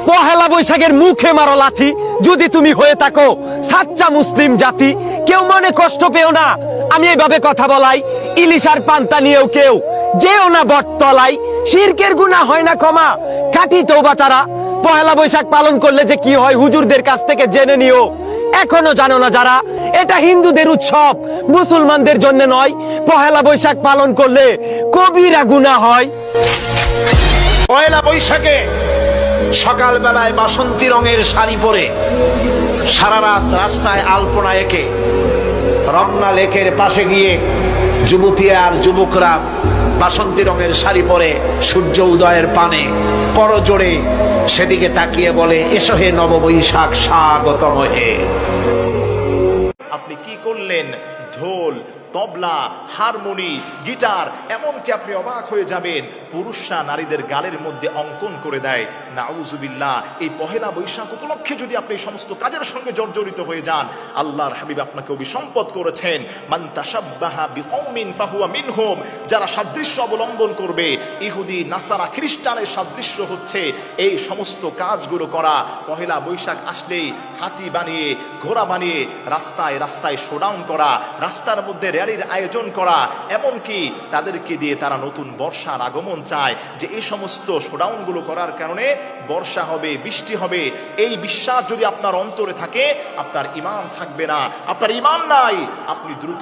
পহেলা বৈশাখের মুখে মারো লাথি যদি তুমি হয়ে থাকো সাচ্চা মুসলিম জাতি। কেউ মনে কষ্ট পেও না আমি এইভাবে কথা বলাই। ইলিশার পান্তা নিয়েও কেউ যেও না বটতলাই। শিরকের গুনাহ হয় না ক্ষমা, কাটি তওবা চারা। পহেলা বৈশাখ পালন করলে যে কি হয় হুজুরদের কাছ থেকে জেনে নিও। এখনো জানো না যারা, এটা হিন্দুদের উৎসব, মুসলমানদের জন্য নয়। পহেলা বৈশাখ পালন করলে কবিরা গুনাহ হয়। পয়লা বৈশাখে সকাল বেলায় বাসন্তী রঙের শাড়ি পরে সারা রাত রাস্তায় আলপনা এঁকে রমনা লেকের পাশে গিয়ে যুবতী আর যুবকরা বাসন্তী রঙের শাড়ি পরে সূর্য উদয়ের পানে করজোড়ে সেদিকে তাকিয়ে বলে, এসো হে নববৈশাখ স্বাগতম হে। আপনি কি করলেন? ঢোল, তবলা, হারমোনি, গিটার, এমনকি আপনি অবাক হয়ে যাবেন পুরুষরা নারীদের গালের মধ্যে অঙ্কন করে দেয়। নাউজুবিল্লাহ। এই পহেলা বৈশাখ উপলক্ষে যদি আপনি এই সমস্ত কাজের সঙ্গে জর্জরিত হয়ে যান, আল্লাহর হাবিব আপনাকে অভিসম্পদ করেছেন, মান তাশাব্বাহা বিকওমিন ফাহুয়া মিনহুম। যারা সাদৃশ্য অবলম্বন করবে, ইহুদি, নাসারা, খ্রিস্টানের সাদৃশ্য হচ্ছে এই সমস্ত কাজগুলো করা। পহেলা বৈশাখ আসলেই হাতি বানিয়ে, ঘোড়া বানিয়ে রাস্তায় রাস্তায় শোডাউন করা, রাস্তার মধ্যে র্যালির আয়োজন করা, এমনকি তাদেরকে দিয়ে তারা নতুন বর্ষার আগমন চায় যে এই সমস্ত শোডাউনগুলো করার কারণে বর্ষা হবে, বৃষ্টি হবে। এই বিশ্বাস যদি আপনার অন্তরে থাকে, আপনার ঈমান থাকবে না। আপনার ঈমান নাই, আপনি দ্রুত